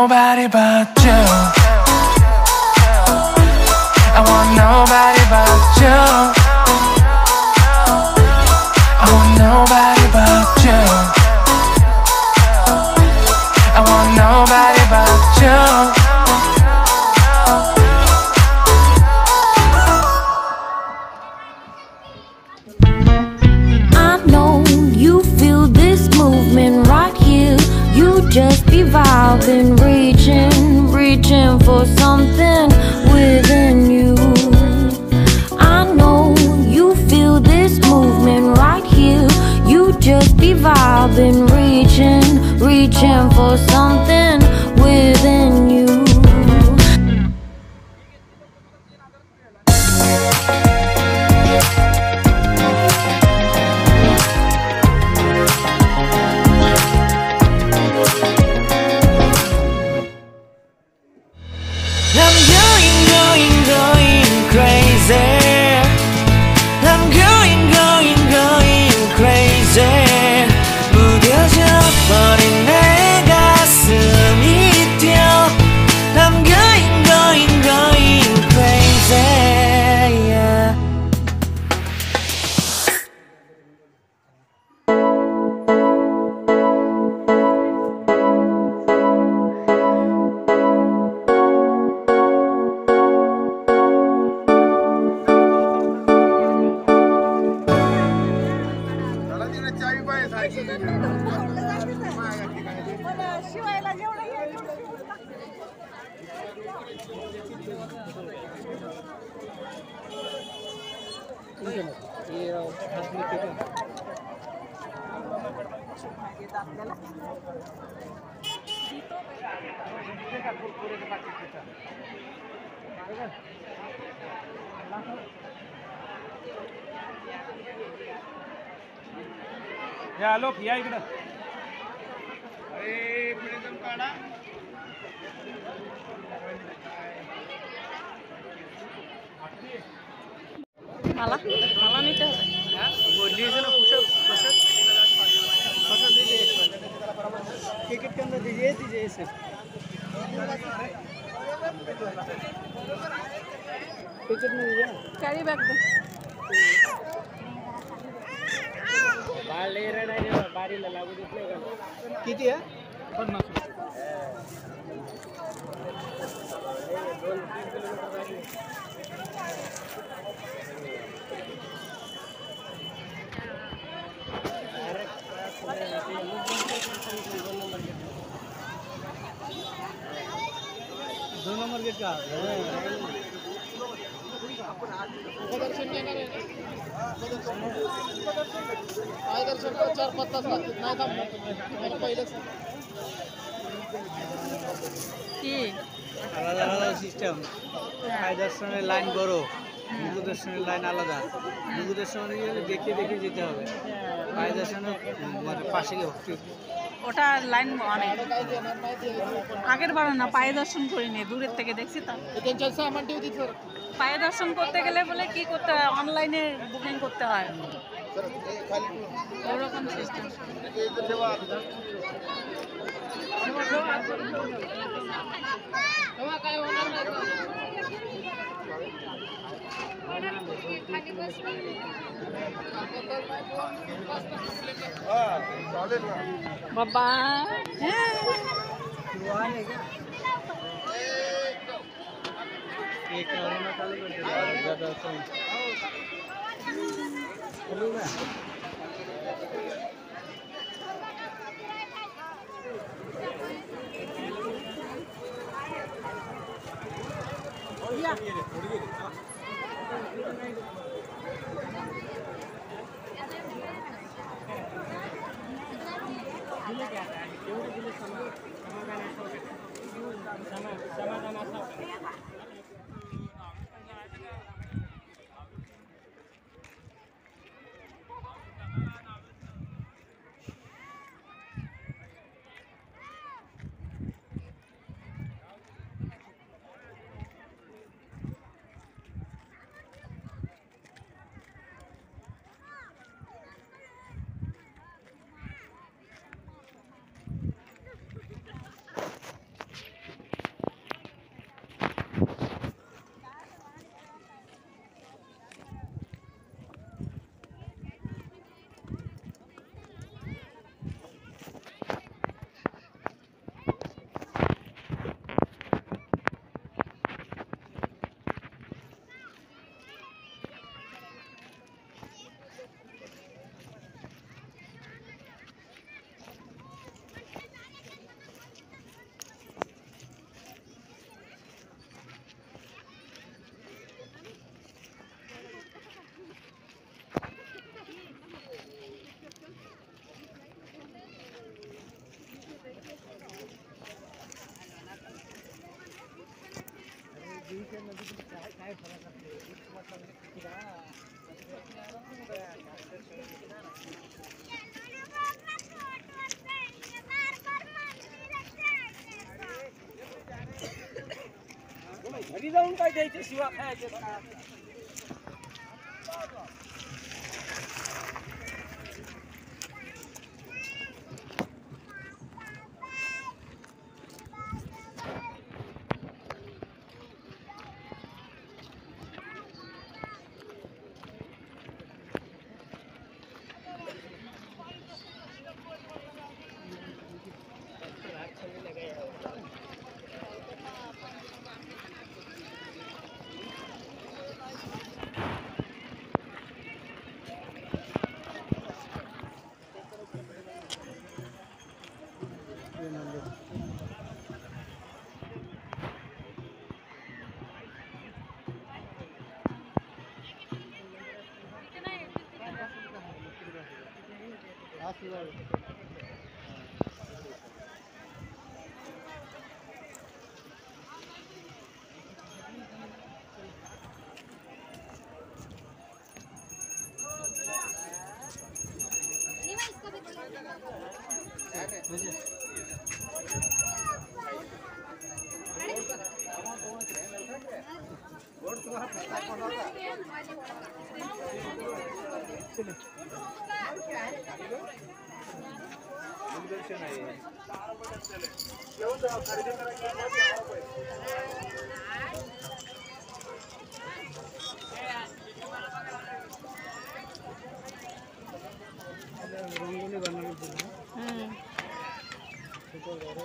nobody but you. I want nobody but you. I want nobody but you. I want nobody but you. Right here, you just be vibing, reaching for something within you. I know you feel this movement right here. You just be vibing, reaching for something within you. या लोक या इकडं अरे prism काढा मला नाही तर लीजिए ना पुशअप दीजिए क्रिकेट के अंदर दीजिए इसे पिचर में दीजिए कैरी बैग दे बाल ले रहा है बारीला लागू देत नाही का किती आहे 50 2 नंबर गेट का प्रदर्शन येणार आहे काय दर्शन 4-5 तास लागतात नाही थांबणार मला पहिलेच কি আলাদা আলাদা সিস্টেম পায় দর্শনের লাইন বড় মুখ দর্শনের লাইন আলাদা মুখ দর্শনে গেলে দেখে দেখে যেতে হবে পায় দর্শনের মানে পাশে ওটা লাইন অনেক আগের বার না পায়ে দর্শন করিনি দূরের থেকে দেখছি তো পায়ে দর্শন করতে গেলে বলে কি করতে হয় অনলাইনে বুকিং করতে হয় ওরকম সিস্টেম बाबा রঙ্গোলি বানানোর জন্য ছোট বড়